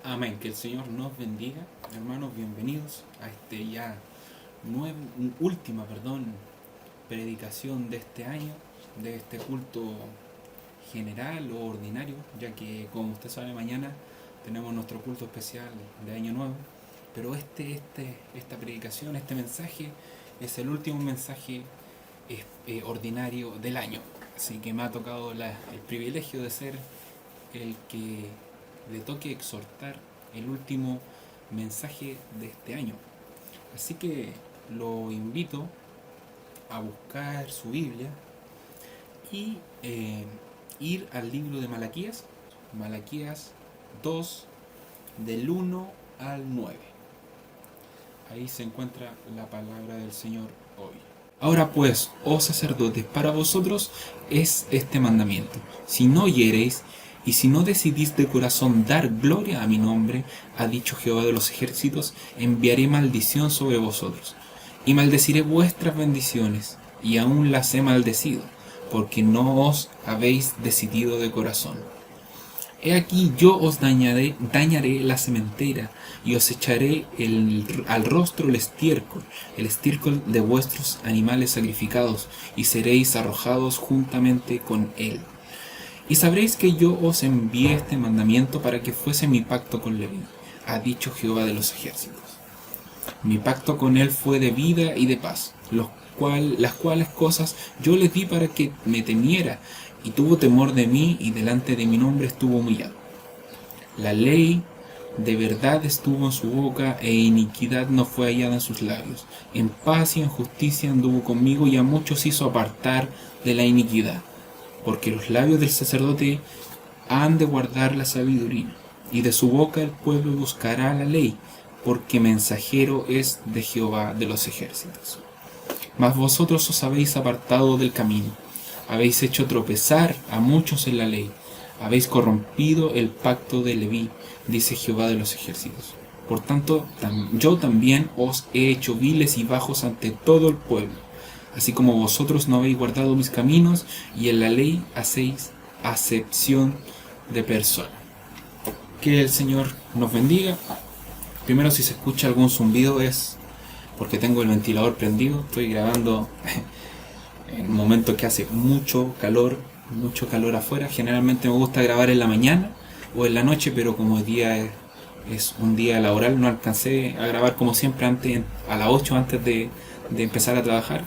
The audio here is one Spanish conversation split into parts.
Amén. Que el Señor nos bendiga. Hermanos, bienvenidos a última predicación de este año, de este culto general o ordinario, ya que, como usted sabe, mañana tenemos nuestro culto especial de Año Nuevo. Pero esta predicación, este mensaje, es el último mensaje ordinario del año. Así que me ha tocado el privilegio de ser el que le toque exhortar el último mensaje de este año. Así que lo invito a buscar su Biblia y ir al libro de Malaquías, Malaquías 2, del 1 al 9. Ahí se encuentra la palabra del Señor hoy. Ahora pues, oh sacerdotes, para vosotros es este mandamiento: si no oyereis y si no decidís de corazón dar gloria a mi nombre, ha dicho Jehová de los ejércitos, enviaré maldición sobre vosotros, y maldeciré vuestras bendiciones, y aún las he maldecido, porque no os habéis decidido de corazón. He aquí yo os dañaré la sementera, y os echaré al rostro el estiércol de vuestros animales sacrificados, y seréis arrojados juntamente con él. Y sabréis que yo os envié este mandamiento para que fuese mi pacto con Leví, ha dicho Jehová de los ejércitos. Mi pacto con él fue de vida y de paz, las cuales cosas yo le di para que me temiera, y tuvo temor de mí, y delante de mi nombre estuvo humillado. La ley de verdad estuvo en su boca, e iniquidad no fue hallada en sus labios. En paz y en justicia anduvo conmigo, y a muchos hizo apartar de la iniquidad. Porque los labios del sacerdote han de guardar la sabiduría, y de su boca el pueblo buscará la ley, porque mensajero es de Jehová de los ejércitos. Mas vosotros os habéis apartado del camino, habéis hecho tropezar a muchos en la ley, habéis corrompido el pacto de Leví, dice Jehová de los ejércitos. Por tanto, yo también os he hecho viles y bajos ante todo el pueblo, así como vosotros no habéis guardado mis caminos, y en la ley hacéis acepción de persona. Que el Señor nos bendiga. Primero, si se escucha algún zumbido es porque tengo el ventilador prendido. Estoy grabando en un momento que hace mucho calor afuera. Generalmente me gusta grabar en la mañana o en la noche, pero como el día es un día laboral, no alcancé a grabar como siempre a las 8 antes de empezar a trabajar.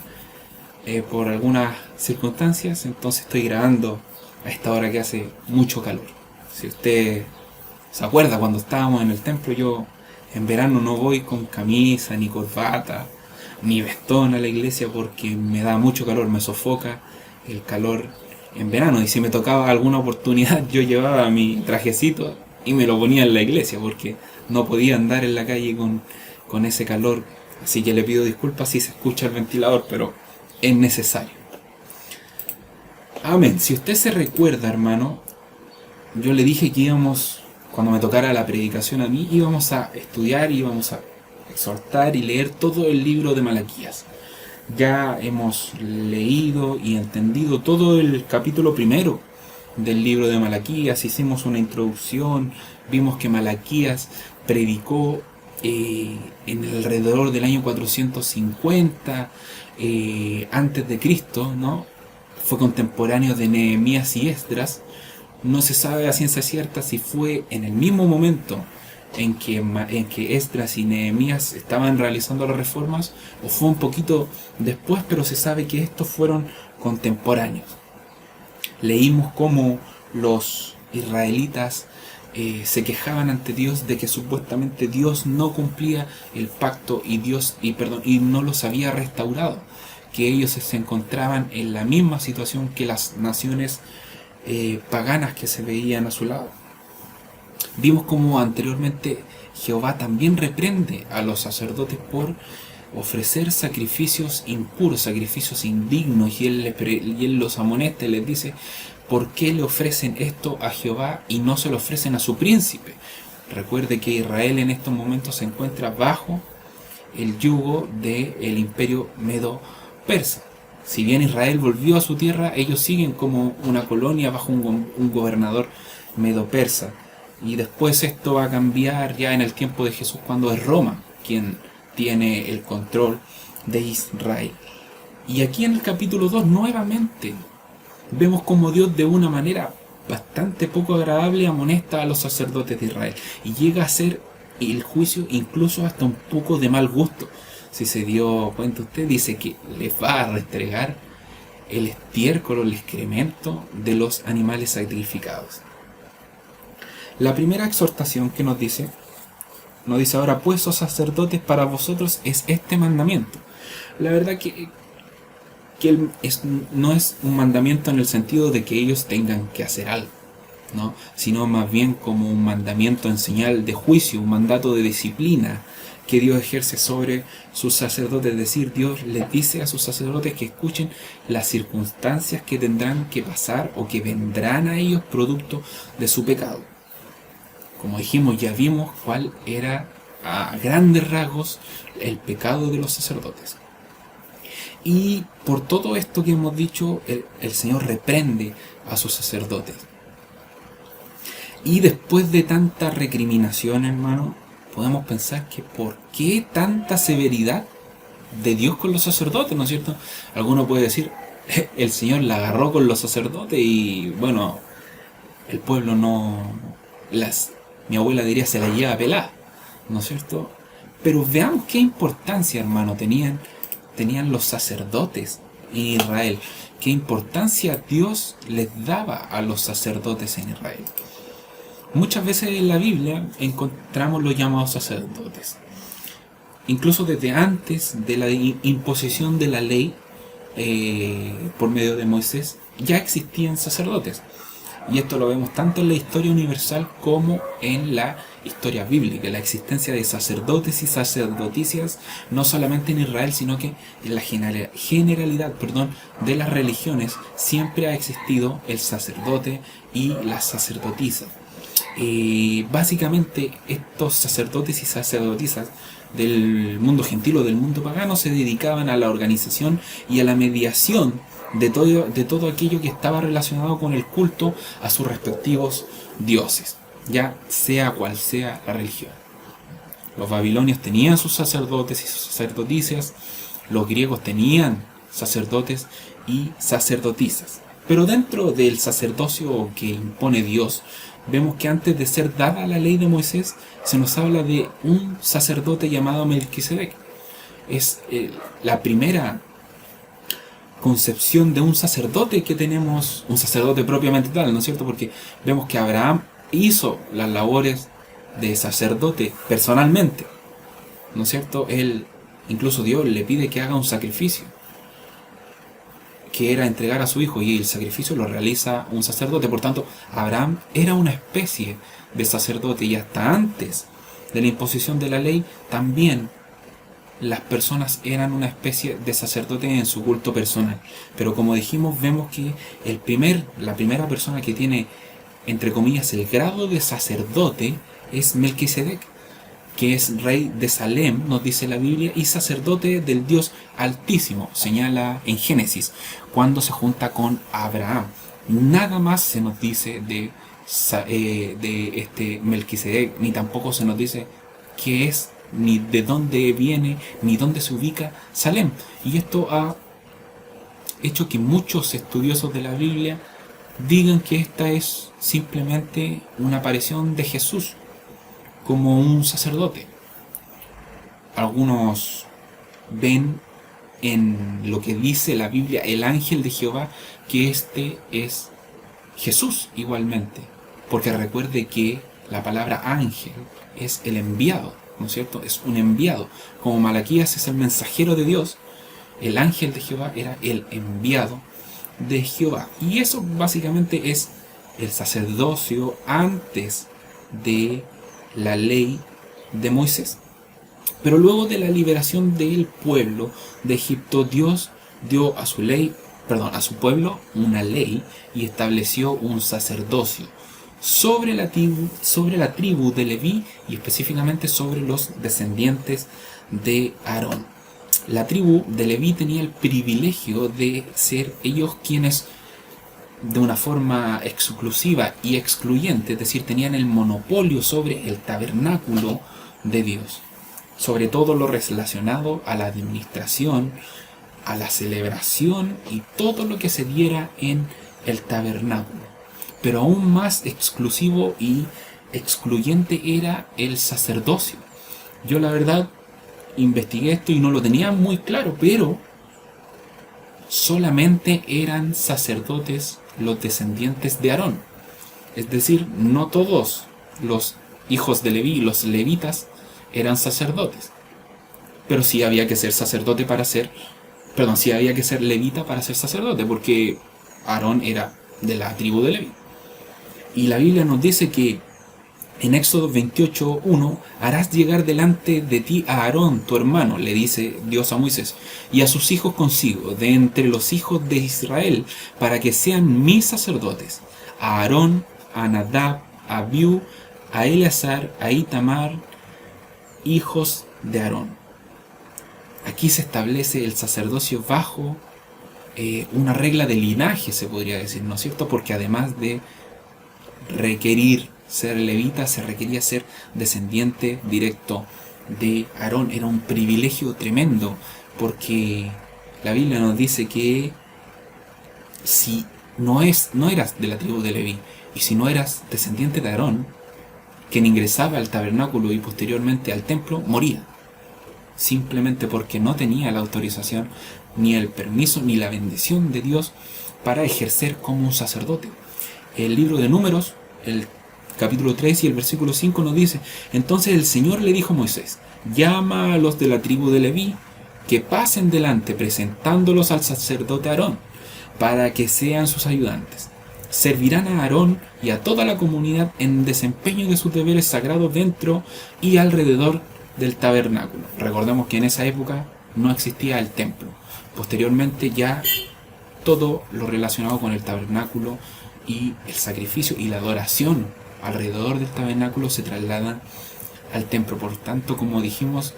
Por algunas circunstancias, entonces estoy grabando a esta hora que hace mucho calor. Si usted se acuerda, cuando estábamos en el templo, yo en verano no voy con camisa, ni corbata, ni vestón a la iglesia porque me da mucho calor, me sofoca el calor en verano. Y si me tocaba alguna oportunidad, yo llevaba mi trajecito y me lo ponía en la iglesia porque no podía andar en la calle con ese calor. Así que le pido disculpas si se escucha el ventilador, pero es necesario. Amén. Si usted se recuerda, hermano, yo le dije que cuando me tocara la predicación a mí, íbamos a estudiar, íbamos a exhortar y leer todo el libro de Malaquías. Ya hemos leído y entendido todo el capítulo primero del libro de Malaquías, hicimos una introducción, vimos que Malaquías predicó en alrededor del año 450 antes de Cristo, ¿no? Fue contemporáneo de Nehemías y Esdras. No se sabe a ciencia cierta si fue en el mismo momento en que Esdras y Nehemías estaban realizando las reformas o fue un poquito después, pero se sabe que estos fueron contemporáneos. Leímos cómo los israelitas se quejaban ante Dios de que supuestamente Dios no cumplía el pacto y no los había restaurado, que ellos se encontraban en la misma situación que las naciones paganas que se veían a su lado. Vimos como anteriormente Jehová también reprende a los sacerdotes por ofrecer sacrificios impuros, sacrificios indignos, y él los amonesta y les dice: ¿por qué le ofrecen esto a Jehová y no se lo ofrecen a su príncipe? Recuerde que Israel en estos momentos se encuentra bajo el yugo del imperio medo-persa. Si bien Israel volvió a su tierra, ellos siguen como una colonia bajo un gobernador medo-persa. Y después esto va a cambiar ya en el tiempo de Jesús, cuando es Roma quien tiene el control de Israel. Y aquí en el capítulo 2 nuevamente vemos como Dios de una manera bastante poco agradable amonesta a los sacerdotes de Israel. Y llega a ser el juicio incluso hasta un poco de mal gusto. Si se dio cuenta usted, dice que les va a restregar el estiércol o el excremento de los animales sacrificados. La primera exhortación que nos dice ahora, pues, oh sacerdotes, para vosotros es este mandamiento. La verdad que no es un mandamiento en el sentido de que ellos tengan que hacer algo, ¿no? Sino más bien como un mandamiento en señal de juicio, un mandato de disciplina que Dios ejerce sobre sus sacerdotes. Es decir, Dios les dice a sus sacerdotes que escuchen las circunstancias que tendrán que pasar o que vendrán a ellos producto de su pecado. Como dijimos, ya vimos cuál era a grandes rasgos el pecado de los sacerdotes. Y por todo esto que hemos dicho, el Señor reprende a sus sacerdotes. Y después de tanta recriminación, hermano, podemos pensar que ¿por qué tanta severidad de Dios con los sacerdotes? ¿No es cierto? Alguno puede decir, el Señor la agarró con los sacerdotes y bueno, el pueblo mi abuela diría, se la lleva a pelar, ¿no es cierto? Pero veamos qué importancia, hermano, tenían los sacerdotes en Israel. Qué importancia Dios les daba a los sacerdotes en Israel. Muchas veces en la Biblia encontramos los llamados sacerdotes. Incluso desde antes de la imposición de la ley por medio de Moisés, ya existían sacerdotes. Y esto lo vemos tanto en la historia universal como en la historia bíblica, la existencia de sacerdotes y sacerdotisas, no solamente en Israel, sino que en la generalidad de las religiones siempre ha existido el sacerdote y las sacerdotisas. Básicamente estos sacerdotes y sacerdotisas del mundo gentil o del mundo pagano se dedicaban a la organización y a la mediación de todo aquello que estaba relacionado con el culto a sus respectivos dioses, ya sea cual sea la religión. Los babilonios tenían sus sacerdotes y sus sacerdotisas, los griegos tenían sacerdotes y sacerdotisas. Pero dentro del sacerdocio que impone Dios, vemos que antes de ser dada la ley de Moisés, se nos habla de un sacerdote llamado Melquisedec. Es la primera concepción de un sacerdote que tenemos, un sacerdote propiamente tal, ¿no es cierto? Porque vemos que Abraham hizo las labores de sacerdote personalmente, ¿no es cierto? Incluso Dios le pide que haga un sacrificio, que era entregar a su hijo, y el sacrificio lo realiza un sacerdote. Por tanto, Abraham era una especie de sacerdote, y hasta antes de la imposición de la ley también las personas eran una especie de sacerdote en su culto personal. Pero como dijimos, vemos que la primera persona que tiene, entre comillas, el grado de sacerdote es Melquisedec, que es rey de Salem, nos dice la Biblia, y sacerdote del Dios Altísimo, señala en Génesis, cuando se junta con Abraham. Nada más se nos dice de este Melquisedec, ni tampoco se nos dice qué es, ni de dónde viene, ni dónde se ubica Salem. Y esto ha hecho que muchos estudiosos de la Biblia digan que esta es simplemente una aparición de Jesús como un sacerdote. Algunos ven en lo que dice la Biblia el ángel de Jehová que este es Jesús igualmente, porque recuerde que la palabra ángel es el enviado, ¿no es cierto? Es un enviado. Como Malaquías es el mensajero de Dios, el ángel de Jehová era el enviado de Jehová. Y eso básicamente es el sacerdocio antes de la ley de Moisés. Pero luego de la liberación del pueblo de Egipto, Dios dio a su pueblo una ley y estableció un sacerdocio sobre la tribu de Leví, y específicamente sobre los descendientes de Aarón. La tribu de Leví tenía el privilegio de ser ellos quienes de una forma exclusiva y excluyente, es decir, tenían el monopolio sobre el tabernáculo de Dios, sobre todo lo relacionado a la administración, a la celebración y todo lo que se diera en el tabernáculo. Pero aún más exclusivo y excluyente era el sacerdocio. Yo la verdad investigué esto y no lo tenía muy claro, pero solamente eran sacerdotes los descendientes de Aarón. Es decir, no todos los hijos de Leví, los levitas, eran sacerdotes. Pero sí había que ser sacerdote para ser... Perdón, sí había que ser levita para ser sacerdote, porque Aarón era de la tribu de Leví. Y la Biblia nos dice que en Éxodo 28:1, harás llegar delante de ti a Aarón, tu hermano, le dice Dios a Moisés, y a sus hijos consigo, de entre los hijos de Israel, para que sean mis sacerdotes, a Aarón, a Nadab, a Abiú, a Eleazar, a Itamar, hijos de Aarón. Aquí se establece el sacerdocio bajo una regla de linaje, se podría decir, ¿no es cierto? Porque además de requerir ser levita, se requería ser descendiente directo de Aarón. Era un privilegio tremendo, porque la Biblia nos dice que si no eras de la tribu de Leví, y si no eras descendiente de Aarón, quien ingresaba al tabernáculo y posteriormente al templo, moría. Simplemente porque no tenía la autorización, ni el permiso, ni la bendición de Dios para ejercer como un sacerdote. El libro de Números, el capítulo 3 y el versículo 5 nos dice: entonces el Señor le dijo a Moisés, llama a los de la tribu de Leví, que pasen delante presentándolos al sacerdote Aarón, para que sean sus ayudantes. Servirán a Aarón y a toda la comunidad en desempeño de sus deberes sagrados dentro y alrededor del tabernáculo. Recordemos que en esa época no existía el templo. Posteriormente ya todo lo relacionado con el tabernáculo y el sacrificio y la adoración alrededor del tabernáculo se traslada al templo. Por tanto, como dijimos,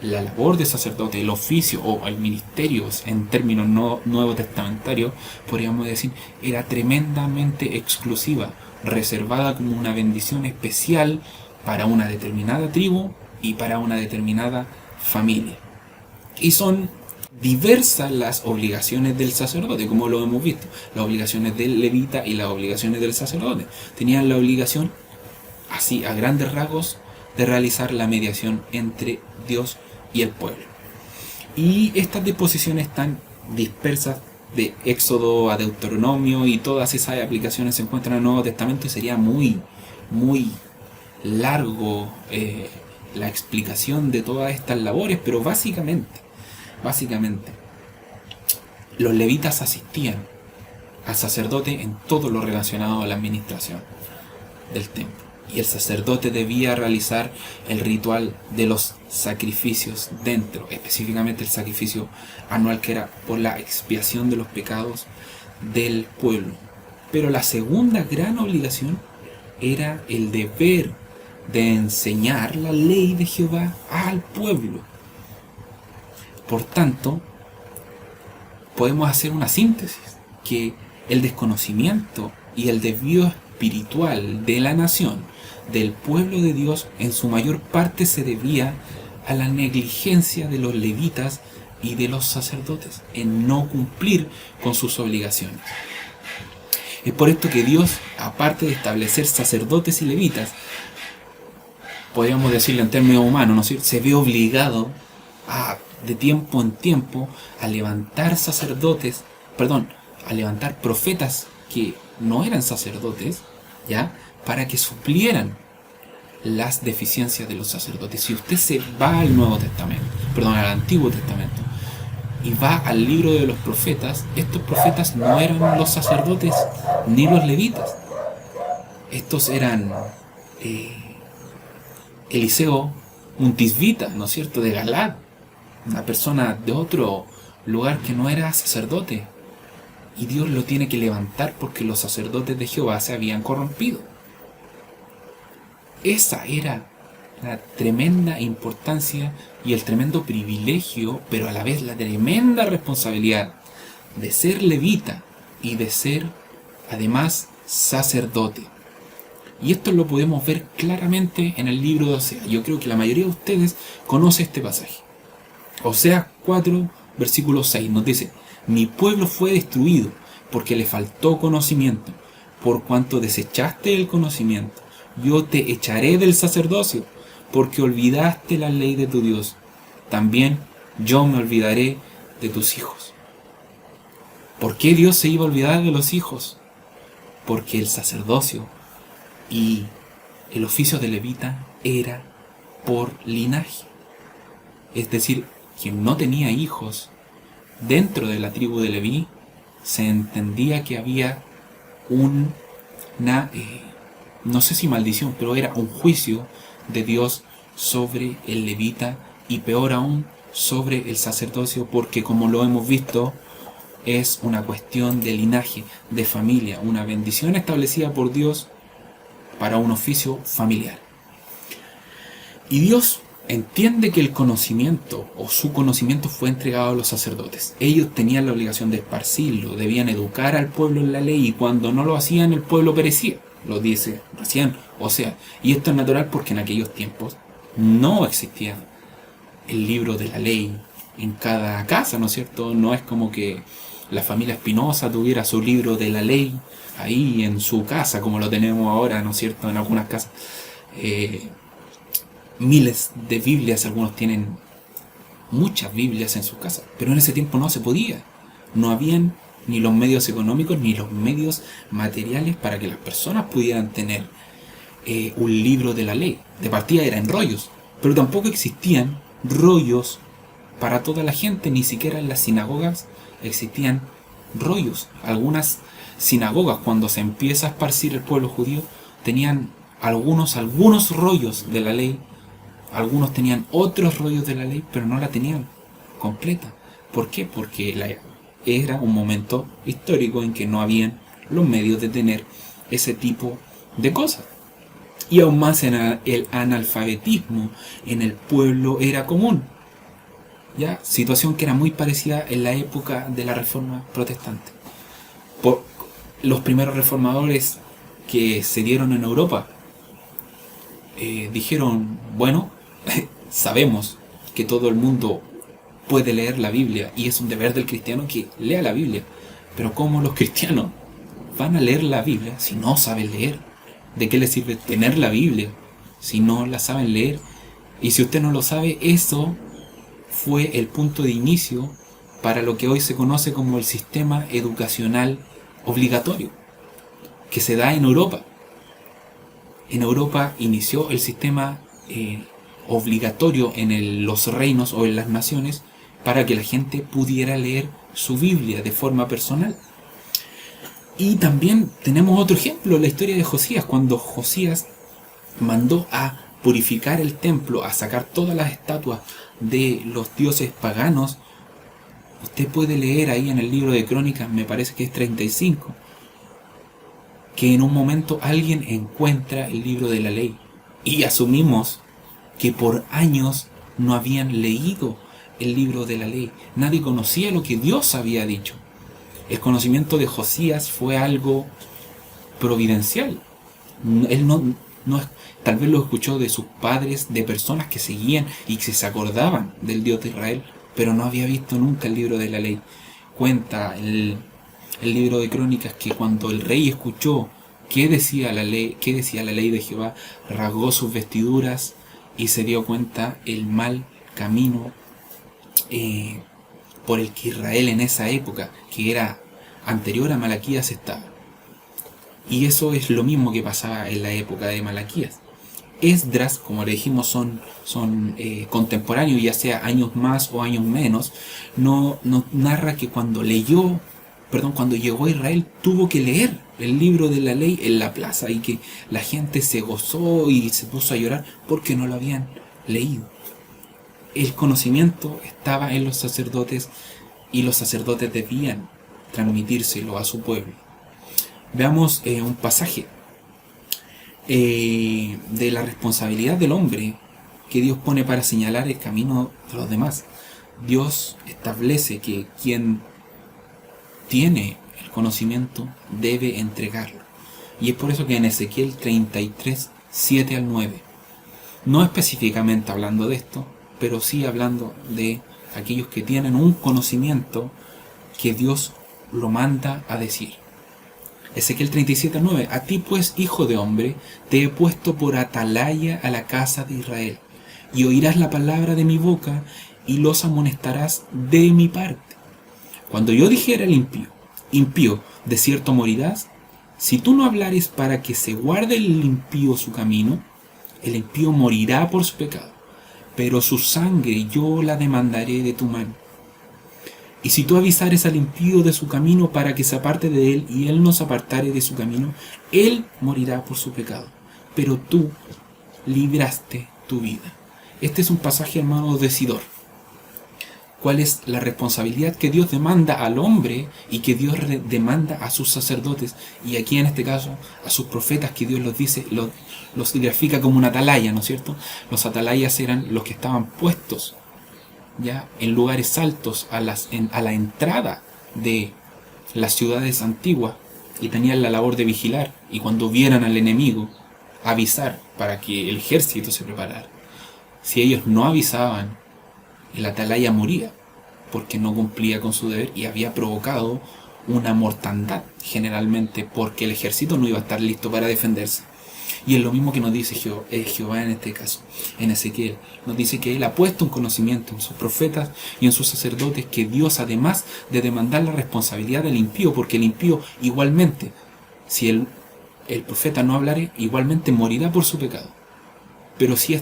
la labor de sacerdote, el oficio o el ministerio en términos no nuevo testamentarios, podríamos decir, era tremendamente exclusiva, reservada como una bendición especial para una determinada tribu y para una determinada familia. Y son diversas las obligaciones del sacerdote, como lo hemos visto, las obligaciones del levita y las obligaciones del sacerdote. Tenían la obligación, así a grandes rasgos, de realizar la mediación entre Dios y el pueblo. Y estas disposiciones están dispersas de Éxodo a Deuteronomio, y todas esas aplicaciones se encuentran en el Nuevo Testamento, y sería muy largo la explicación de todas estas labores, pero básicamente los levitas asistían al sacerdote en todo lo relacionado a la administración del templo, y el sacerdote debía realizar el ritual de los sacrificios dentro, específicamente el sacrificio anual, que era por la expiación de los pecados del pueblo. Pero la segunda gran obligación era el deber de enseñar la ley de Jehová al pueblo. Por tanto, podemos hacer una síntesis, que el desconocimiento y el desvío espiritual de la nación, del pueblo de Dios, en su mayor parte se debía a la negligencia de los levitas y de los sacerdotes en no cumplir con sus obligaciones. Es por esto que Dios, aparte de establecer sacerdotes y levitas, podríamos decirlo en términos humanos, ¿no es cierto?, se ve obligado de tiempo en tiempo a levantar a levantar profetas que no eran sacerdotes, ¿ya?, para que suplieran las deficiencias de los sacerdotes. Si usted se va al al Antiguo Testamento, y va al libro de los profetas, estos profetas no eran los sacerdotes ni los levitas. Estos eran Eliseo, un tisbita, ¿no es cierto?, de Galad, una persona de otro lugar que no era sacerdote. Y Dios lo tiene que levantar porque los sacerdotes de Jehová se habían corrompido. Esa era la tremenda importancia y el tremendo privilegio, pero a la vez la tremenda responsabilidad de ser levita y de ser además sacerdote. Y esto lo podemos ver claramente en el libro de Oseas. Yo creo que la mayoría de ustedes conoce este pasaje. Oseas 4, versículo 6 nos dice: mi pueblo fue destruido porque le faltó conocimiento. Por cuanto desechaste el conocimiento, yo te echaré del sacerdocio, porque olvidaste la ley de tu Dios. También yo me olvidaré de tus hijos. ¿Por qué Dios se iba a olvidar de los hijos? Porque el sacerdocio y el oficio de levita era por linaje. Es decir, quien no tenía hijos dentro de la tribu de Leví, se entendía que había una, no sé si maldición, pero era un juicio de Dios sobre el levita, y peor aún sobre el sacerdocio, porque como lo hemos visto, es una cuestión de linaje, de familia, una bendición establecida por Dios para un oficio familiar. Y Dios entiende que el conocimiento o su conocimiento fue entregado a los sacerdotes. Ellos tenían la obligación de esparcirlo, debían educar al pueblo en la ley, y cuando no lo hacían el pueblo perecía. Lo dice recién. O sea, y esto es natural porque en aquellos tiempos no existía el libro de la ley en cada casa, ¿no es cierto? No es como que la familia Espinosa tuviera su libro de la ley ahí en su casa, como lo tenemos ahora, ¿no es cierto?, en algunas casas. Miles de Biblias, algunos tienen muchas Biblias en sus casas, pero en ese tiempo no se podía. No habían ni los medios económicos ni los medios materiales para que las personas pudieran tener un libro de la ley. De partida eran rollos, pero tampoco existían rollos para toda la gente, ni siquiera en las sinagogas existían rollos. Algunas sinagogas, cuando se empieza a esparcir el pueblo judío, tenían algunos rollos de la ley, algunos tenían otros rollos de la ley, pero no la tenían completa. ¿Por qué? Porque era un momento histórico en que no habían los medios de tener ese tipo de cosas. Y aún más, el analfabetismo en el pueblo era común. ¿Ya? Situación que era muy parecida en la época de la Reforma Protestante. Los primeros reformadores que se dieron en Europa dijeron, bueno, sabemos que todo el mundo puede leer la Biblia y es un deber del cristiano que lea la Biblia, pero ¿cómo los cristianos van a leer la Biblia si no saben leer? ¿De qué les sirve tener la Biblia si no la saben leer? Y si usted no lo sabe, eso fue el punto de inicio para lo que hoy se conoce como el sistema educacional obligatorio, que se da en Europa. En Europa inició el sistema obligatorio en los reinos o en las naciones para que la gente pudiera leer su Biblia de forma personal. Y también tenemos otro ejemplo, la historia de Josías, cuando Josías mandó a purificar el templo, a sacar todas las estatuas de los dioses paganos. Usted puede leer ahí en el libro de Crónicas, me parece que es 35, que en un momento alguien encuentra el libro de la ley, y asumimos que por años no habían leído el libro de la ley. Nadie conocía lo que Dios había dicho. El conocimiento de Josías fue algo providencial. Él tal vez lo escuchó de sus padres, de personas que seguían y que se acordaban del Dios de Israel, pero no había visto nunca el libro de la ley. Cuenta el libro de Crónicas que cuando el rey escuchó qué decía la ley de Jehová, rasgó sus vestiduras y se dio cuenta el mal camino por el que Israel en esa época, que era anterior a Malaquías, estaba. Y eso es lo mismo que pasaba en la época de Malaquías. Esdras, como le dijimos, son contemporáneos, ya sea años más o años menos. No narra que cuando llegó a Israel, tuvo que leer el libro de la ley en la plaza, y que la gente se gozó y se puso a llorar porque no lo habían leído. El conocimiento estaba en los sacerdotes y los sacerdotes debían transmitírselo a su pueblo. Veamos un pasaje de la responsabilidad del hombre que Dios pone para señalar el camino de los demás. Dios establece que quien tiene el conocimiento debe entregarlo. Y es por eso que en Ezequiel 33, 7 al 9, no específicamente hablando de esto, pero sí hablando de aquellos que tienen un conocimiento que Dios lo manda a decir. Ezequiel 37, 9. A ti pues, hijo de hombre, te he puesto por atalaya a la casa de Israel, y oirás la palabra de mi boca, y los amonestarás de mi parte. Cuando yo dijera al impío, impío, de cierto morirás, si tú no hablares para que se guarde el impío su camino, el impío morirá por su pecado, pero su sangre yo la demandaré de tu mano. Y si tú avisares al impío de su camino para que se aparte de él, y él no se apartare de su camino, él morirá por su pecado, pero tú libraste tu vida. Este es un pasaje, hermano, decidor. ¿Cuál es la responsabilidad que Dios demanda al hombre y que Dios demanda a sus sacerdotes? Y aquí en este caso a sus profetas, que Dios los dice, los grafica como una atalaya, ¿no es cierto? Los atalayas eran los que estaban puestos ya en lugares altos a la entrada de las ciudades antiguas, y tenían la labor de vigilar, y cuando vieran al enemigo, avisar para que el ejército se preparara. Si ellos no avisaban, el atalaya moría porque no cumplía con su deber y había provocado una mortandad, generalmente porque el ejército no iba a estar listo para defenderse. Y es lo mismo que nos dice Jehová en este caso, en Ezequiel. Nos dice que Él ha puesto un conocimiento en sus profetas y en sus sacerdotes, que Dios, además de demandar la responsabilidad del impío, porque el impío igualmente, si el profeta no hablare, igualmente morirá por su pecado. Pero si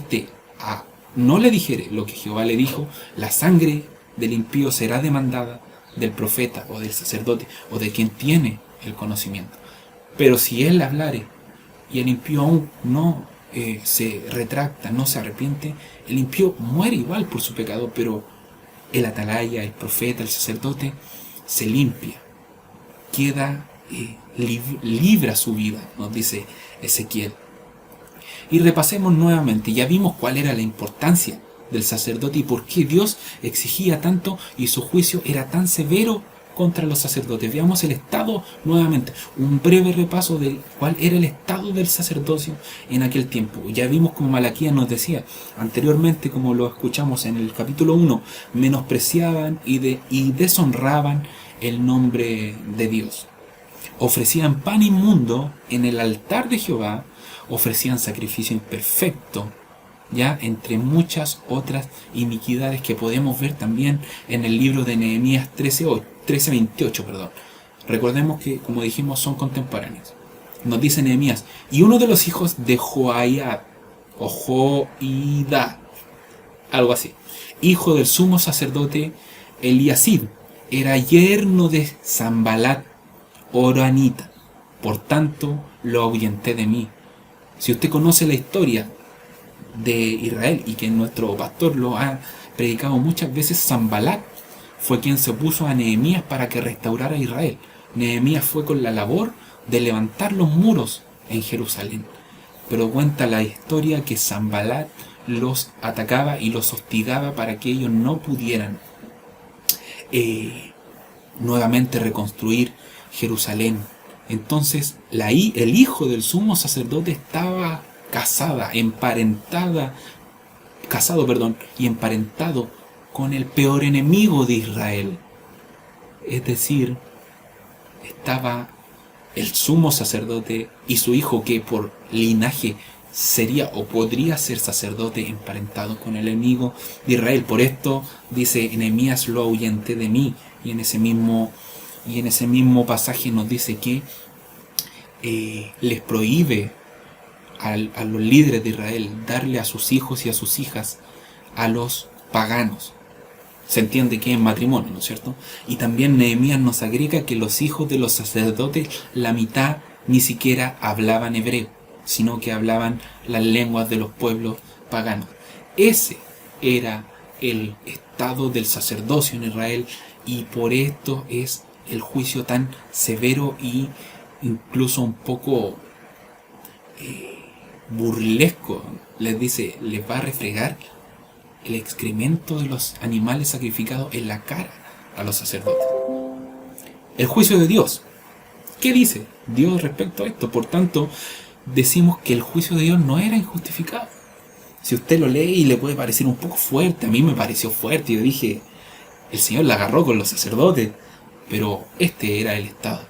no le dijere lo que Jehová le dijo, la sangre del impío será demandada del profeta o del sacerdote o de quien tiene el conocimiento. Pero si él hablare y el impío aún no se retracta, no se arrepiente, el impío muere igual por su pecado, pero el atalaya, el profeta, el sacerdote se limpia, queda, libra su vida, nos dice Ezequiel. Y repasemos nuevamente, ya vimos cuál era la importancia del sacerdote y por qué Dios exigía tanto y su juicio era tan severo contra los sacerdotes. Veamos el estado nuevamente, un breve repaso de cuál era el estado del sacerdocio en aquel tiempo. Ya vimos como Malaquías nos decía anteriormente, como lo escuchamos en el capítulo 1, menospreciaban y deshonraban el nombre de Dios. Ofrecían pan inmundo en el altar de Jehová, ofrecían sacrificio imperfecto, ya entre muchas otras iniquidades que podemos ver también en el libro de Nehemías 13:28. Recordemos que, como dijimos, son contemporáneos. Nos dice Nehemías: y uno de los hijos de Joiada, o Joida, algo así, hijo del sumo sacerdote Eliasib, era yerno de Sanbalat Horonita, por tanto lo ahuyenté de mí. Si usted conoce la historia de Israel, y que nuestro pastor lo ha predicado muchas veces, Sanbalat fue quien se opuso a Nehemías para que restaurara Israel. Nehemías fue con la labor de levantar los muros en Jerusalén, pero cuenta la historia que Sanbalat los atacaba y los hostigaba para que ellos no pudieran nuevamente reconstruir Jerusalén. Entonces el hijo del sumo sacerdote estaba y emparentado con el peor enemigo de Israel. Es decir, estaba el sumo sacerdote y su hijo, que por linaje sería o podría ser sacerdote, emparentado con el enemigo de Israel. Por esto dice Nehemías: lo ahuyenté de mí. Y en ese mismo pasaje nos dice que les prohíbe a los líderes de Israel darle a sus hijos y a sus hijas a los paganos. Se entiende que es matrimonio, ¿no es cierto? Y también Nehemías nos agrega que los hijos de los sacerdotes, la mitad ni siquiera hablaban hebreo, sino que hablaban las lenguas de los pueblos paganos. Ese era el estado del sacerdocio en Israel, y por esto es el juicio tan severo y incluso un poco burlesco. Les dice: les va a refregar el excremento de los animales sacrificados en la cara a los sacerdotes. el juicio de Dios. ¿Qué dice Dios respecto a esto? Por tanto, decimos que el juicio de Dios no era injustificado. Si usted lo lee y le puede parecer un poco fuerte, a mí me pareció fuerte. Yo dije, el Señor la agarró con los sacerdotes, pero este era el estado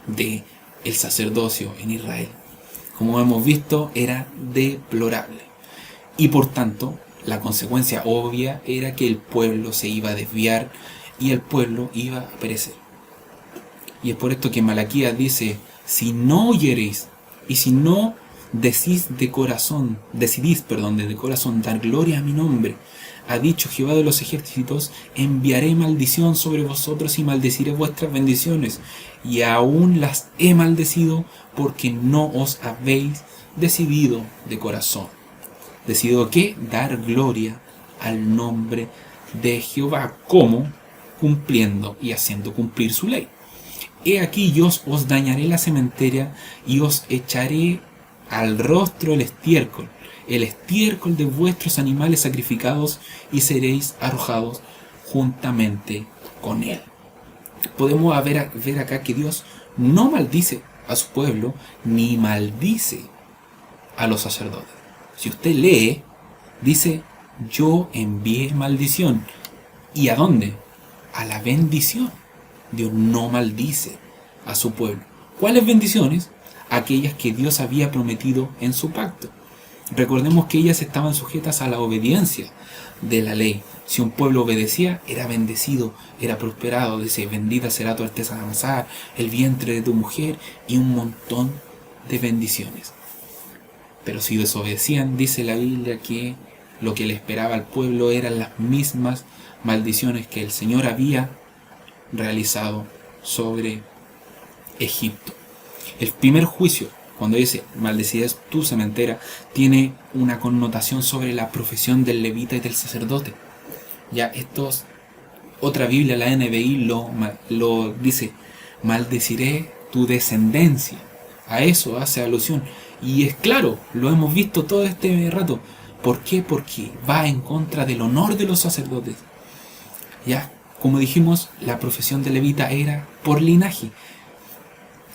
de el sacerdocio en Israel. Como hemos visto, era deplorable. Y por tanto, la consecuencia obvia era que el pueblo se iba a desviar y el pueblo iba a perecer. Y es por esto que Malaquías dice, si no oyereis y si no decidís de corazón dar gloria a mi nombre, ha dicho Jehová de los ejércitos, enviaré maldición sobre vosotros y maldeciré vuestras bendiciones, y aún las he maldecido porque no os habéis decidido de corazón. ¿Decidido qué? Dar gloria al nombre de Jehová. ¿Cómo? Cumpliendo y haciendo cumplir su ley. He aquí yo os dañaré la sementera y os echaré al rostro el estiércol de vuestros animales sacrificados, y seréis arrojados juntamente con él. Podemos ver acá que Dios no maldice a su pueblo, ni maldice a los sacerdotes. Si usted lee, dice, yo envié maldición. ¿Y a dónde? A la bendición. Dios no maldice a su pueblo. ¿Cuáles bendiciones? Aquellas que Dios había prometido en su pacto. Recordemos que ellas estaban sujetas a la obediencia de la ley. Si un pueblo obedecía, era bendecido, era prosperado. Dice, bendita será tu alteza de amasar, el vientre de tu mujer, y un montón de bendiciones. Pero si desobedecían, dice la Biblia que lo que le esperaba al pueblo eran las mismas maldiciones que el Señor había realizado sobre Egipto. El primer juicio, cuando dice maldecirás tu sementera, tiene una connotación sobre la profesión del levita y del sacerdote. Ya otra Biblia, la NBI, lo dice, maldeciré tu descendencia. A eso hace alusión. Y es claro, lo hemos visto todo este rato. ¿Por qué? Porque va en contra del honor de los sacerdotes. Ya, como dijimos, la profesión de levita era por linaje.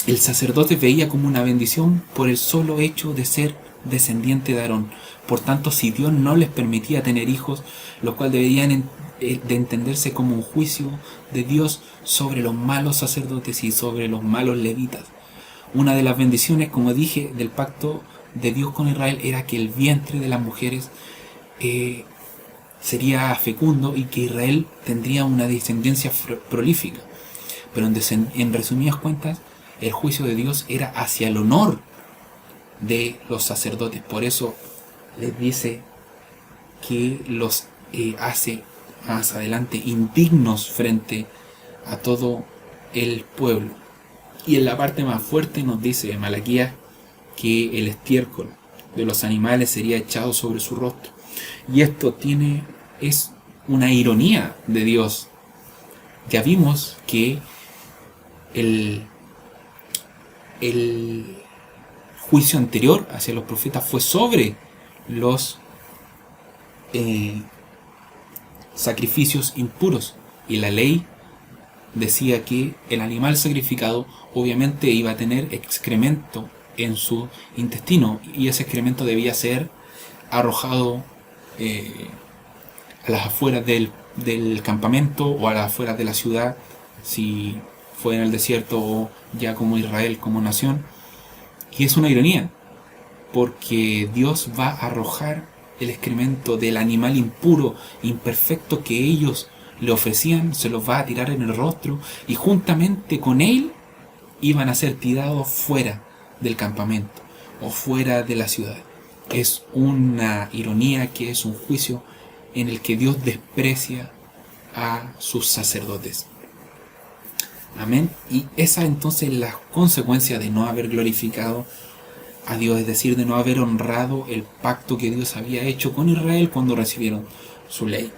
El sacerdote veía como una bendición por el solo hecho de ser descendiente de Aarón. Por tanto, si Dios no les permitía tener hijos, los cuales deberían de entenderse como un juicio de Dios sobre los malos sacerdotes y sobre los malos levitas. Una de las bendiciones, como dije, del pacto de Dios con Israel era que el vientre de las mujeres sería fecundo y que Israel tendría una descendencia prolífica. Pero en resumidas cuentas, el juicio de Dios era hacia el honor de los sacerdotes. Por eso les dice que los hace más adelante indignos frente a todo el pueblo. Y en la parte más fuerte nos dice Malaquías que el estiércol de los animales sería echado sobre su rostro. Y esto es una ironía de Dios. Ya vimos que el juicio anterior hacia los profetas fue sobre los sacrificios impuros, y la ley decía que el animal sacrificado obviamente iba a tener excremento en su intestino, y ese excremento debía ser arrojado a las afueras del campamento o a las afueras de la ciudad, si fue en el desierto o ya como Israel como nación. Y es una ironía, porque Dios va a arrojar el excremento del animal impuro, imperfecto que ellos le ofrecían, se los va a tirar en el rostro, y juntamente con él iban a ser tirados fuera del campamento o fuera de la ciudad. Es una ironía, que es un juicio en el que Dios desprecia a sus sacerdotes. Amén. Y esa entonces es la consecuencia de no haber glorificado a Dios, es decir, de no haber honrado el pacto que Dios había hecho con Israel cuando recibieron su ley.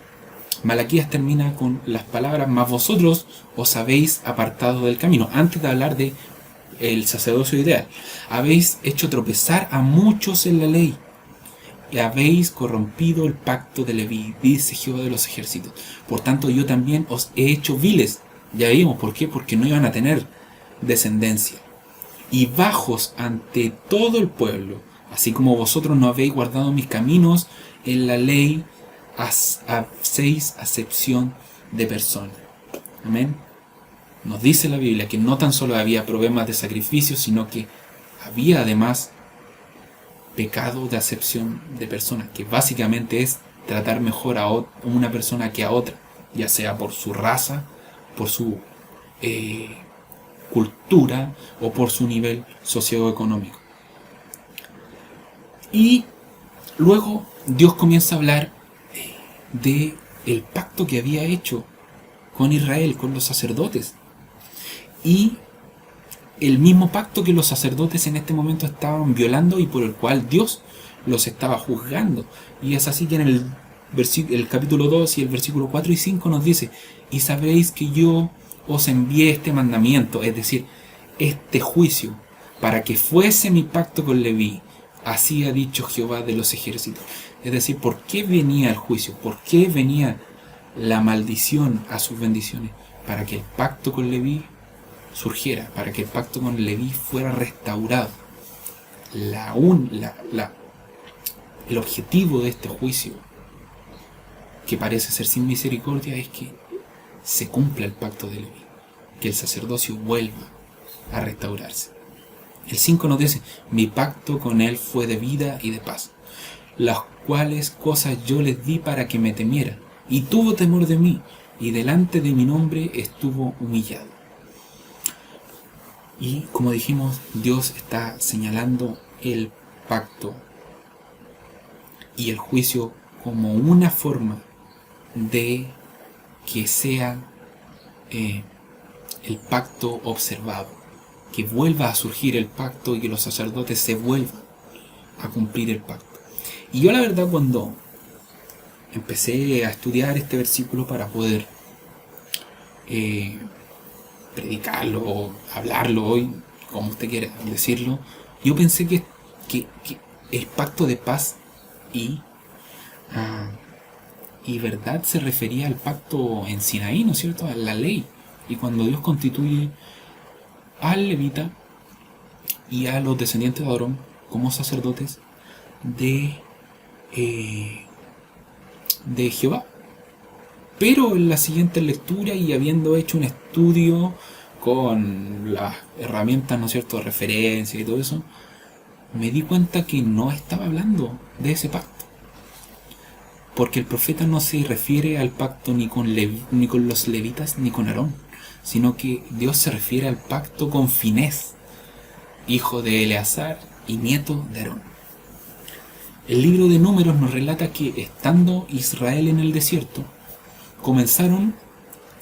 Malaquías termina con las palabras: mas vosotros os habéis apartado del camino. Antes de hablar de el sacerdocio ideal, habéis hecho tropezar a muchos en la ley y habéis corrompido el pacto de Leví, dice Jehová de los ejércitos. Por tanto, yo también os he hecho viles Ya vimos por qué, porque no iban a tener descendencia. Y bajos ante todo el pueblo, así como vosotros no habéis guardado mis caminos, en la ley hacéis acepción de personas. Amén. Nos dice la Biblia que no tan solo había problemas de sacrificio, sino que había además pecado de acepción de personas, que básicamente es tratar mejor a una persona que a otra, ya sea por su raza, por su cultura o por su nivel socioeconómico. Y luego Dios comienza a hablar de el pacto que había hecho con Israel, con los sacerdotes. Y el mismo pacto que los sacerdotes en este momento estaban violando y por el cual Dios los estaba juzgando. Y es así que en el capítulo 2 y el versículo 4 y 5 nos dice: y sabréis que yo os envié este mandamiento, es decir, este juicio, para que fuese mi pacto con Leví. Así ha dicho Jehová de los ejércitos. Es decir, ¿por qué venía el juicio? ¿Por qué venía la maldición a sus bendiciones? Para que el pacto con Leví surgiera, para que el pacto con Leví fuera restaurado. El objetivo de este juicio, que parece ser sin misericordia, es que se cumpla el pacto de Leví, que el sacerdocio vuelva a restaurarse. El 5 nos dice: mi pacto con él fue de vida y de paz, las cuales cosas yo les di para que me temieran, y tuvo temor de mí, y delante de mi nombre estuvo humillado. Y como dijimos, Dios está señalando el pacto y el juicio como una forma de que sea el pacto observado, que vuelva a surgir el pacto y que los sacerdotes se vuelvan a cumplir el pacto. Y yo la verdad, cuando empecé a estudiar este versículo para poder predicarlo o hablarlo hoy, como usted quiera decirlo, yo pensé que el pacto de paz y verdad se refería al pacto en Sinaí, ¿no es cierto?, a la ley. Y cuando Dios constituye al levita y a los descendientes de Aarón como sacerdotes de Jehová. Pero en la siguiente lectura, y habiendo hecho un estudio con las herramientas, ¿no es cierto?, de referencia y todo eso, me di cuenta que no estaba hablando de ese pacto. Porque el profeta no se refiere al pacto ni con los levitas ni con Aarón, sino que Dios se refiere al pacto con Finés, hijo de Eleazar y nieto de Aarón. El libro de Números nos relata que, estando Israel en el desierto, comenzaron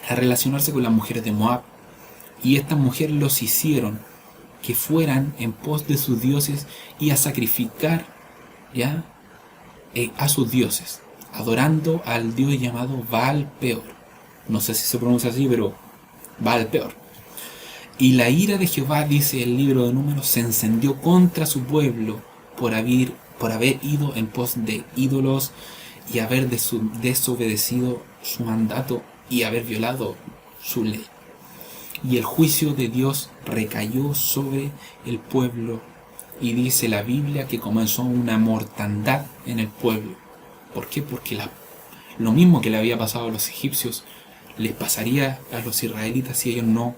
a relacionarse con las mujeres de Moab, y estas mujeres los hicieron que fueran en pos de sus dioses y a sacrificar a sus dioses, adorando al dios llamado Baal Peor. No sé si se pronuncia así, pero Baal Peor. Y la ira de Jehová, dice el libro de Números, se encendió contra su pueblo por haber ido en pos de ídolos y haber desobedecido su mandato y haber violado su ley. Y el juicio de Dios recayó sobre el pueblo, y dice la Biblia que comenzó una mortandad en el pueblo. ¿Por qué? Porque lo mismo que le había pasado a los egipcios les pasaría a los israelitas si ellos no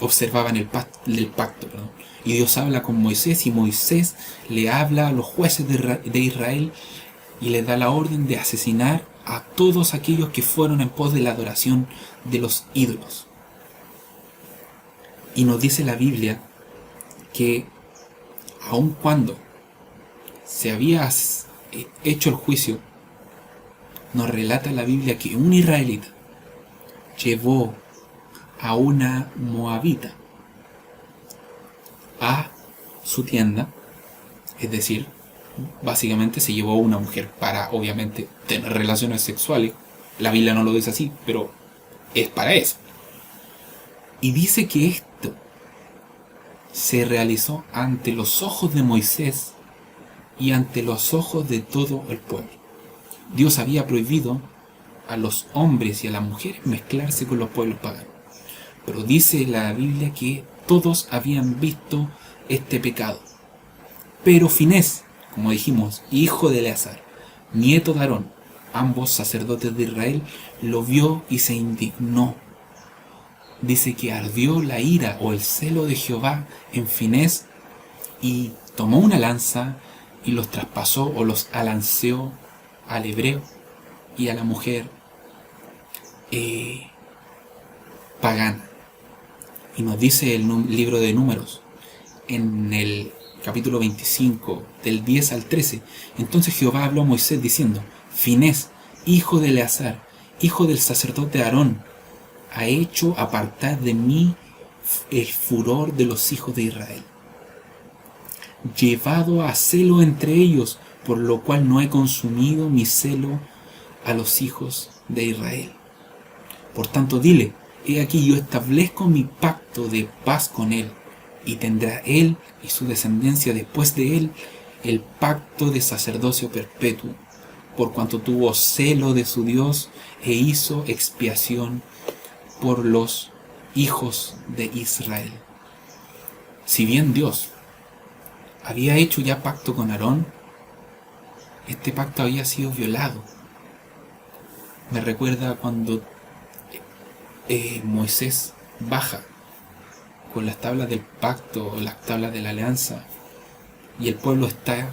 observaban el pacto. Y Dios habla con Moisés, y Moisés le habla a los jueces de Israel y les da la orden de asesinar a todos aquellos que fueron en pos de la adoración de los ídolos. Y nos dice la Biblia que aun cuando se había hecho el juicio, nos relata la Biblia que un israelita llevó a una moabita a su tienda, es decir, básicamente se llevó a una mujer para, obviamente, tener relaciones sexuales. La Biblia no lo dice así, pero es para eso. Y dice que esto se realizó ante los ojos de Moisés y ante los ojos de todo el pueblo. Dios había prohibido a los hombres y a las mujeres mezclarse con los pueblos paganos. Pero dice la Biblia que todos habían visto este pecado. Pero Finés, como dijimos, hijo de Eleazar, nieto de Aarón, ambos sacerdotes de Israel, lo vio y se indignó. Dice que ardió la ira o el celo de Jehová en Finés y tomó una lanza y los traspasó o los alanceó al hebreo y a la mujer pagana. Y nos dice el libro de Números, en el capítulo 25, del 10 al 13. Entonces Jehová habló a Moisés diciendo: Finés, hijo de Eleazar, hijo del sacerdote Aarón, ha hecho apartar de mí el furor de los hijos de Israel, llevado a celo entre ellos, por lo cual no he consumido mi celo a los hijos de Israel. Por tanto, dile: he aquí yo establezco mi pacto de paz con él, y tendrá él y su descendencia después de él el pacto de sacerdocio perpetuo, por cuanto tuvo celo de su Dios e hizo expiación por los hijos de Israel. Si bien Dios había hecho ya pacto con Aarón, este pacto había sido violado. Me recuerda cuando Moisés baja con las tablas del pacto, las tablas de la alianza, y el pueblo está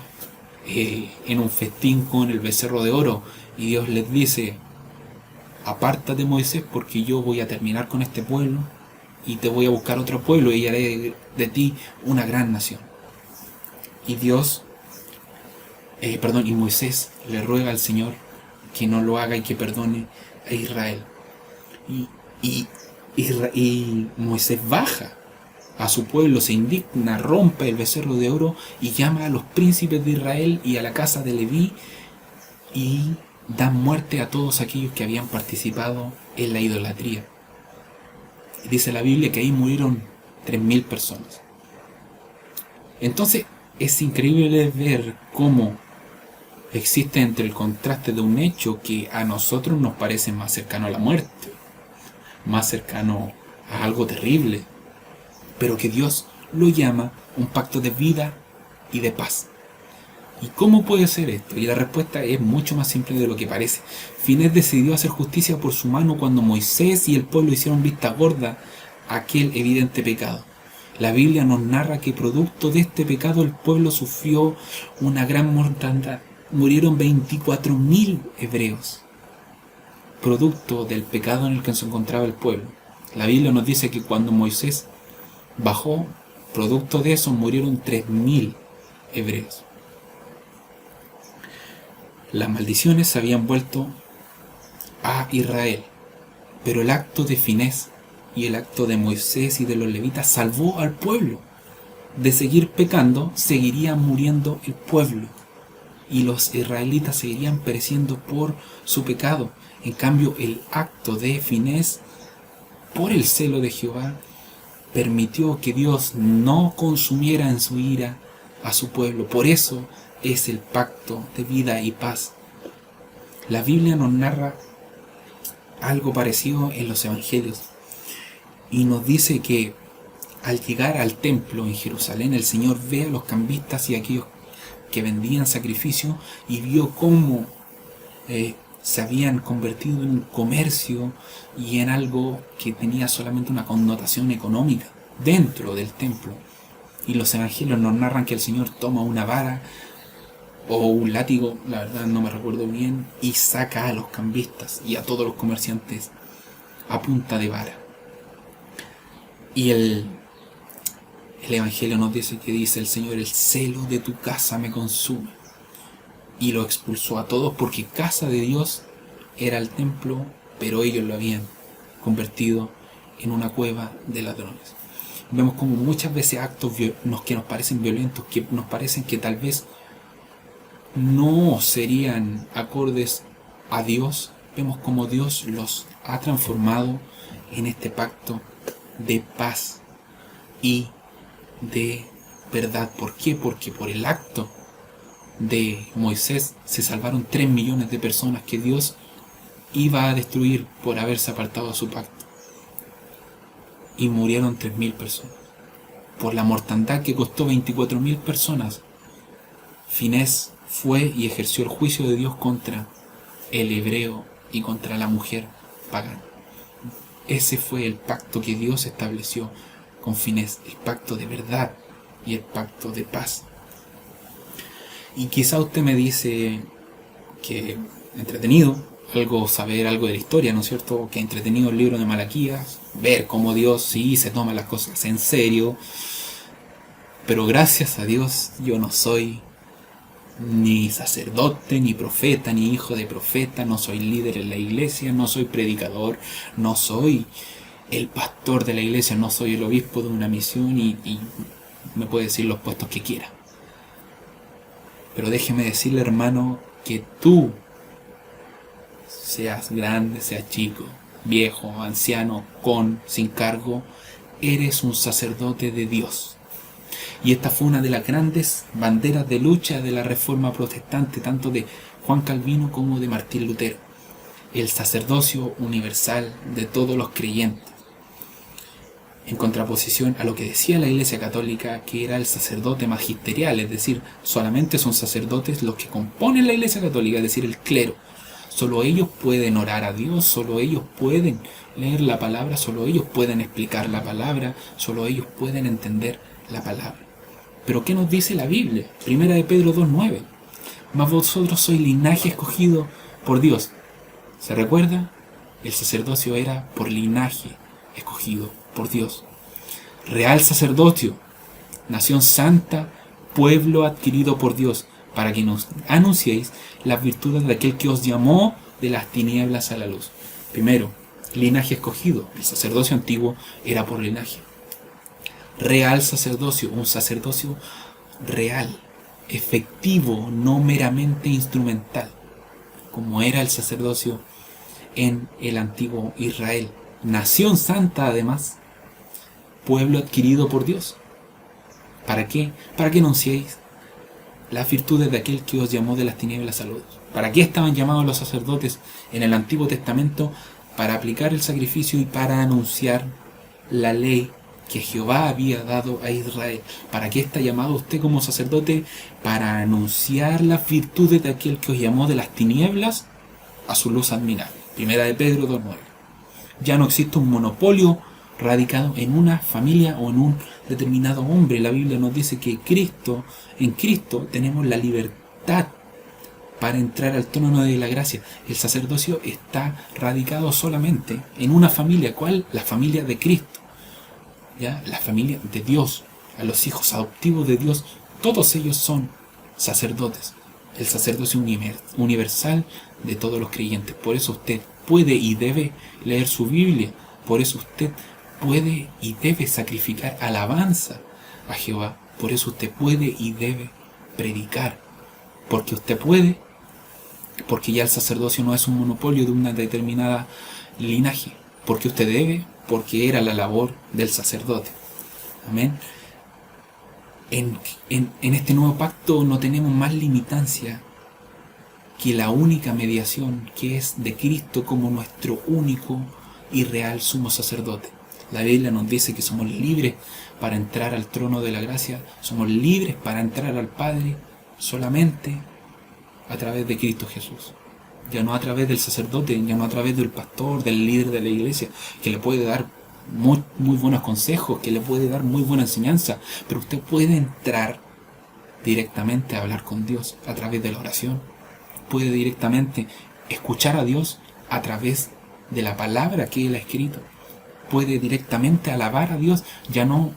en un festín con el becerro de oro, y Dios les dice: apártate, Moisés, porque yo voy a terminar con este pueblo y te voy a buscar otro pueblo y haré de ti una gran nación. Y y Moisés le ruega al Señor que no lo haga y que perdone a Israel. Y Moisés baja a su pueblo, se indigna, rompe el becerro de oro y llama a los príncipes de Israel y a la casa de Leví y dan muerte a todos aquellos que habían participado en la idolatría. Dice la Biblia que ahí murieron 3.000 personas. Entonces es increíble ver cómo existe entre el contraste de un hecho que a nosotros nos parece más cercano a la muerte, más cercano a algo terrible, pero que Dios lo llama un pacto de vida y de paz. ¿Y cómo puede ser esto? Y la respuesta es mucho más simple de lo que parece. Finés decidió hacer justicia por su mano cuando Moisés y el pueblo hicieron vista gorda a aquel evidente pecado. La Biblia nos narra que producto de este pecado el pueblo sufrió una gran mortandad. Murieron 24.000 hebreos, producto del pecado en el que se encontraba el pueblo. La Biblia nos dice que cuando Moisés bajó, producto de eso murieron 3.000 hebreos. Las maldiciones se habían vuelto a Israel, pero el acto de Finés y el acto de Moisés y de los levitas salvó al pueblo. De seguir pecando, seguiría muriendo el pueblo y los israelitas seguirían pereciendo por su pecado. En cambio, el acto de Finés, por el celo de Jehová, permitió que Dios no consumiera en su ira a su pueblo. Por eso es el pacto de vida y paz. La Biblia nos narra algo parecido en los evangelios y nos dice que al llegar al templo en Jerusalén, el Señor ve a los cambistas y a aquellos que vendían sacrificio y vio cómo se habían convertido en un comercio y en algo que tenía solamente una connotación económica dentro del templo. Y los evangelios nos narran que el Señor toma una vara o un látigo, la verdad no me recuerdo bien, y saca a los cambistas y a todos los comerciantes a punta de vara. Y el evangelio nos dice que dice el Señor: el celo de tu casa me consume. Y lo expulsó a todos porque casa de Dios era el templo, pero ellos lo habían convertido en una cueva de ladrones. Vemos como muchas veces actos que nos parecen violentos, que nos parecen que tal vez no serían acordes a Dios, vemos como Dios los ha transformado en este pacto de paz y de verdad. ¿Por qué? Porque por el acto de Moisés se salvaron 3 millones de personas que Dios iba a destruir por haberse apartado de su pacto. Y murieron 3.000 personas. Por la mortandad que costó 24.000 personas, Finés fue y ejerció el juicio de Dios contra el hebreo y contra la mujer pagana. Ese fue el pacto que Dios estableció con Finés, el pacto de verdad y el pacto de paz. Y quizá usted me dice que entretenido saber algo de la historia, ¿no es cierto? Que entretenido el libro de Malaquías, ver cómo Dios sí se toma las cosas en serio. Pero gracias a Dios yo no soy ni sacerdote, ni profeta, ni hijo de profeta, no soy líder en la iglesia, no soy predicador, no soy el pastor de la iglesia, no soy el obispo de una misión y me puede decir los puestos que quiera. Pero déjeme decirle, hermano, que tú, seas grande, seas chico, viejo, anciano, sin cargo, eres un sacerdote de Dios. Y esta fue una de las grandes banderas de lucha de la Reforma Protestante, tanto de Juan Calvino como de Martín Lutero. El sacerdocio universal de todos los creyentes. En contraposición a lo que decía la Iglesia Católica, que era el sacerdote magisterial, es decir, solamente son sacerdotes los que componen la Iglesia Católica, es decir, el clero. Solo ellos pueden orar a Dios, solo ellos pueden leer la palabra, solo ellos pueden explicar la palabra, solo ellos pueden entender la palabra. Pero ¿qué nos dice la Biblia? Primera de Pedro 2:9. Mas vosotros sois linaje escogido por Dios. ¿Se recuerda? El sacerdocio era por linaje escogido por Dios. Real sacerdocio, nación santa, pueblo adquirido por Dios, para que nos anunciéis las virtudes de aquel que os llamó de las tinieblas a la luz. Primero, linaje escogido. El sacerdocio antiguo era por linaje. Real sacerdocio, un sacerdocio real, efectivo, no meramente instrumental, como era el sacerdocio en el antiguo Israel. Nación santa, además, pueblo adquirido por Dios. ¿Para qué? Para que anunciéis las virtudes de aquel que os llamó de las tinieblas a la luz. ¿Para qué estaban llamados los sacerdotes en el Antiguo Testamento? Para aplicar el sacrificio y para anunciar la ley que Jehová había dado a Israel. ¿Para qué está llamado usted como sacerdote? Para anunciar las virtudes de aquel que os llamó de las tinieblas a su luz admirable. Primera de Pedro 2:9. Ya no existe un monopolio radicado en una familia o en un determinado hombre. La Biblia nos dice que en Cristo tenemos la libertad para entrar al trono de la gracia. El sacerdocio está radicado solamente en una familia. ¿Cuál? La familia de Cristo. ¿Ya? La familia de Dios, a los hijos adoptivos de Dios, todos ellos son sacerdotes. El sacerdocio universal de todos los creyentes. Por eso usted puede y debe leer su Biblia. Por eso usted puede y debe sacrificar alabanza a Jehová. Por eso usted puede y debe predicar. Porque usted puede, porque ya el sacerdocio no es un monopolio de una determinada linaje. Porque usted debe, porque era la labor del sacerdote. Amén. En este nuevo pacto no tenemos más limitancia que la única mediación, que es de Cristo como nuestro único y real sumo sacerdote. La Biblia nos dice que somos libres para entrar al trono de la gracia, somos libres para entrar al Padre solamente a través de Cristo Jesús. Ya no a través del sacerdote, ya no a través del pastor, del líder de la iglesia, que le puede dar muy buenos consejos, que le puede dar muy buena enseñanza, pero usted puede entrar directamente a hablar con Dios a través de la oración, puede directamente escuchar a Dios a través de la palabra que Él ha escrito, puede directamente alabar a Dios, ya no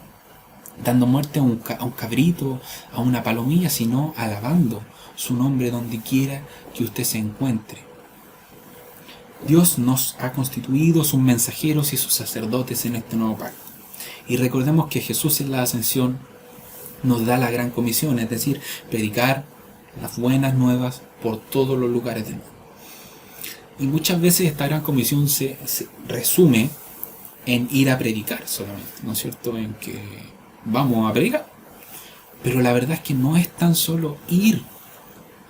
dando muerte a un cabrito, a una palomilla, sino alabando su nombre donde quiera que usted se encuentre. Dios nos ha constituido sus mensajeros y sus sacerdotes en este nuevo pacto. Y recordemos que Jesús en la ascensión nos da la gran comisión, es decir, predicar las buenas nuevas por todos los lugares del mundo. Y muchas veces esta gran comisión se resume en ir a predicar solamente, ¿no es cierto? En que vamos a predicar. Pero la verdad es que no es tan solo ir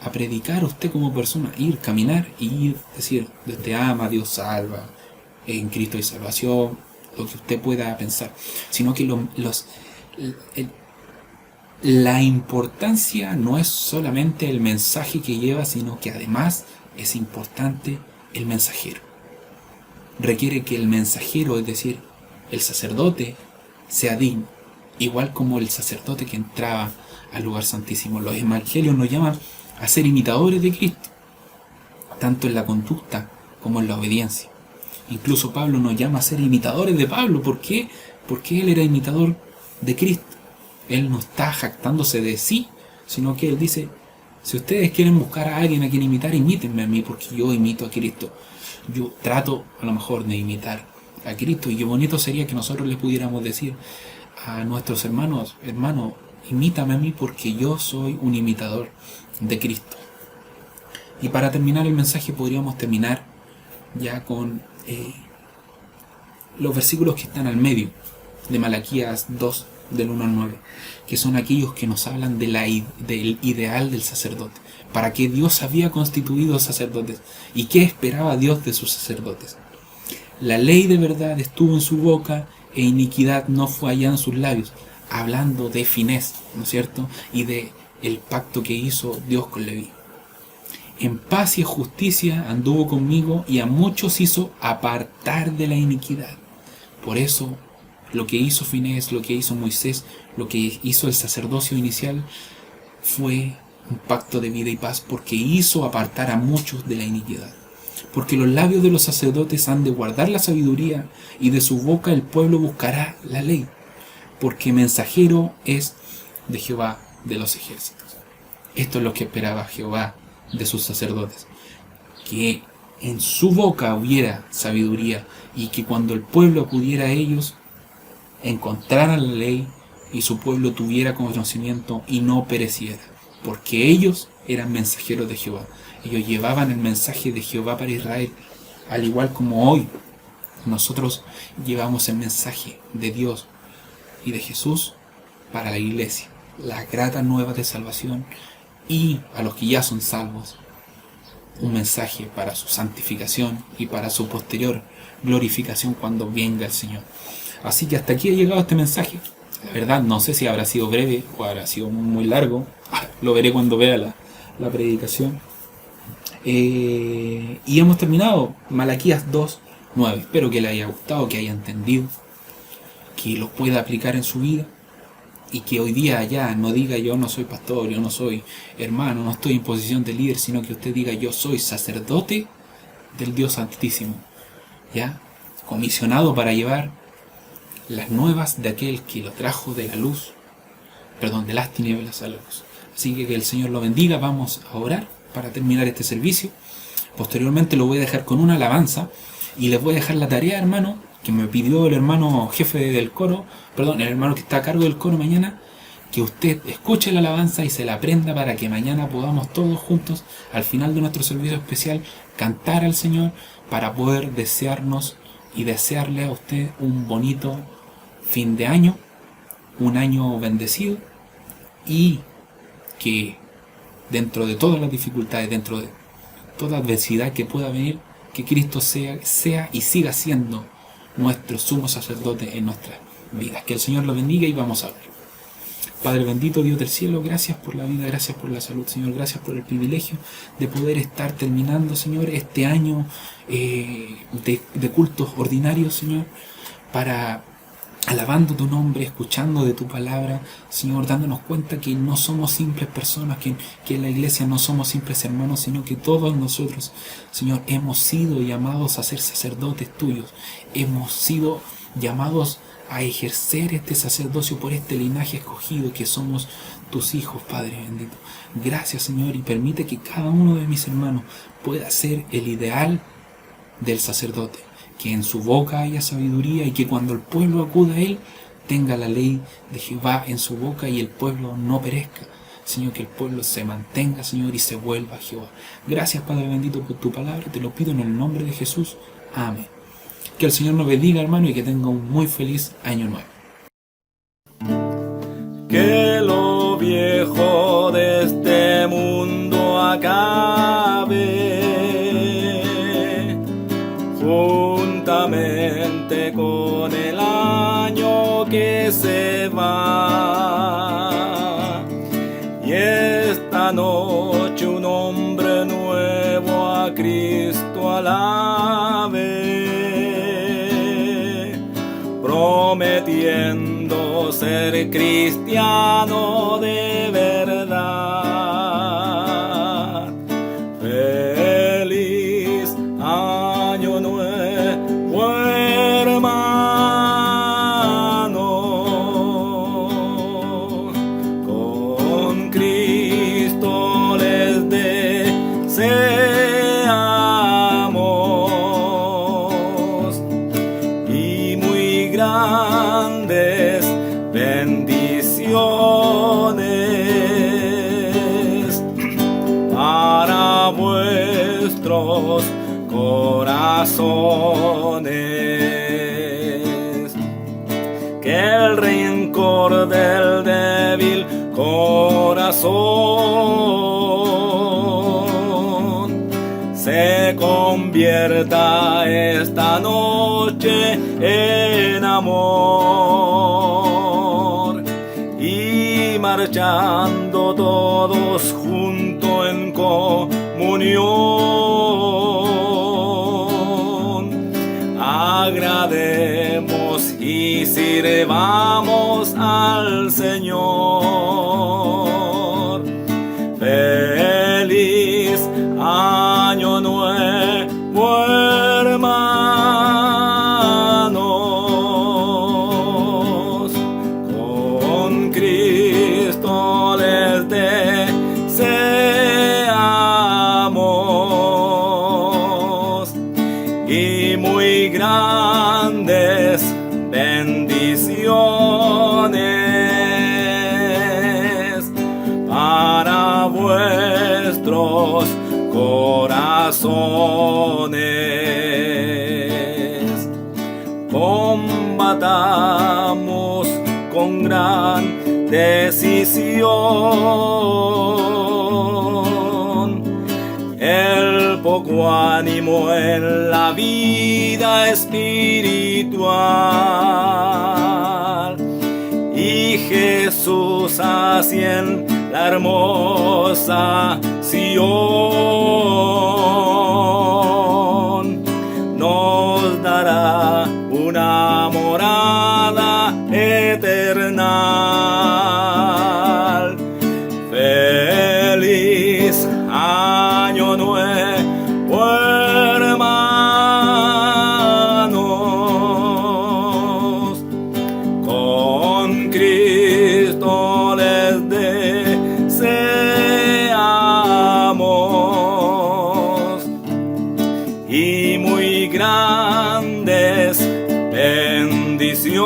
a predicar usted como persona, ir, caminar y ir, decir, Dios te ama, Dios salva, en Cristo hay salvación, lo que usted pueda pensar, sino que la importancia no es solamente el mensaje que lleva, sino que además es importante el mensajero. Requiere que el mensajero, es decir, el sacerdote, sea digno, igual como el sacerdote que entraba al lugar santísimo. Los evangelios nos llaman a ser imitadores de Cristo, tanto en la conducta como en la obediencia. Incluso Pablo nos llama a ser imitadores de Pablo. ¿Por qué? Porque él era imitador de Cristo. Él no está jactándose de sí, sino que él dice, si ustedes quieren buscar a alguien a quien imitar, imítenme a mí, porque yo imito a Cristo. Yo trato a lo mejor de imitar a Cristo, y qué bonito sería que nosotros le pudiéramos decir a nuestros hermanos, hermano, imítame a mí porque yo soy un imitador de Cristo. Y para terminar el mensaje podríamos terminar ya con los versículos que están al medio de Malaquías 2, del 1 al 9, que son aquellos que nos hablan del ideal del sacerdote, para qué Dios había constituido sacerdotes y qué esperaba Dios de sus sacerdotes. La ley de verdad estuvo en su boca e iniquidad no fue hallada en sus labios, hablando de Finés, ¿no es cierto? Y de el pacto que hizo Dios con Leví. En paz y justicia anduvo conmigo y a muchos hizo apartar de la iniquidad. Por eso, lo que hizo Finés, lo que hizo Moisés, lo que hizo el sacerdocio inicial, fue un pacto de vida y paz, porque hizo apartar a muchos de la iniquidad. Porque los labios de los sacerdotes han de guardar la sabiduría, y de su boca el pueblo buscará la ley, porque mensajero es de Jehová de los ejércitos. Esto es lo que esperaba Jehová de sus sacerdotes, que en su boca hubiera sabiduría, y que cuando el pueblo acudiera a ellos, encontraran la ley, y su pueblo tuviera conocimiento y no pereciera, porque ellos eran mensajeros de Jehová. Ellos llevaban el mensaje de Jehová para Israel, al igual como hoy nosotros llevamos el mensaje de Dios y de Jesús para la iglesia, la grata nueva de salvación, y a los que ya son salvos, un mensaje para su santificación y para su posterior glorificación cuando venga el Señor. Así que hasta aquí ha llegado este mensaje. La verdad, no sé si habrá sido breve o habrá sido muy largo. Lo veré cuando vea la predicación. Y hemos terminado Malaquías 2, 9. Espero que le haya gustado, que haya entendido, que lo pueda aplicar en su vida, y que hoy día ya no diga yo no soy pastor, yo no soy hermano, no estoy en posición de líder, sino que usted diga yo soy sacerdote del Dios Santísimo, ya comisionado para llevar las nuevas de aquel que lo trajo de la luz, de las tinieblas a la luz. Así que el Señor lo bendiga. Vamos a orar para terminar este servicio. Posteriormente lo voy a dejar con una alabanza, y les voy a dejar la tarea, hermano, que me pidió el hermano jefe del coro, el hermano que está a cargo del coro mañana, que usted escuche la alabanza y se la aprenda, para que mañana podamos todos juntos, al final de nuestro servicio especial, cantar al Señor, para poder desearnos y desearle a usted un bonito fin de año, un año bendecido, y que dentro de todas las dificultades, dentro de toda adversidad que pueda venir, que Cristo sea y siga siendo nuestro sumo sacerdote en nuestras vidas. Que el Señor lo bendiga, y vamos a ver. Padre bendito, Dios del cielo, gracias por la vida, gracias por la salud, Señor, gracias por el privilegio de poder estar terminando, Señor, este año de cultos ordinarios, Señor, para alabando tu nombre, escuchando de tu palabra, Señor, dándonos cuenta que no somos simples personas, que en la iglesia no somos simples hermanos, sino que todos nosotros, Señor, hemos sido llamados a ser sacerdotes tuyos, hemos sido llamados a ejercer este sacerdocio por este linaje escogido, que somos tus hijos, Padre bendito. Gracias, Señor, y permite que cada uno de mis hermanos pueda ser el ideal del sacerdote, que en su boca haya sabiduría, y que cuando el pueblo acuda a él tenga la ley de Jehová en su boca, y el pueblo no perezca. Señor, que el pueblo se mantenga, Señor, y se vuelva a Jehová. Gracias, Padre bendito, por tu palabra, te lo pido en el nombre de Jesús. Amén. Que el Señor nos bendiga, hermano, y que tenga un muy feliz año nuevo. Que lo viejo de este mundo alabe, juntamente con el año que se va. Y esta noche un hombre nuevo a Cristo alabe, prometiendo ser cristiano de verdad. Feliz año nuevo, hermano, con Cristo les deseamos, y muy grandes bendiciones para vuestros corazones. Que el rencor del débil corazón se convierta esta noche en amor, y marchando todos juntos en comunión, agrademos y sirvamos al Señor. Feliz año nuevo, hermanos, con Cristo les deseamos, y muy grandes bendiciones para vuestros corazones. Combatamos con gran decisión el poco ánimo en la vida espiritual, y Jesús así en la hermosa Sión nos dará una morada eterna. Feliz año nuevo, hermanos, con Cristo les deseamos, y muy grandes bendiciones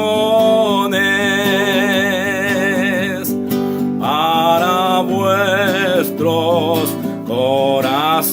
para vuestros corazones.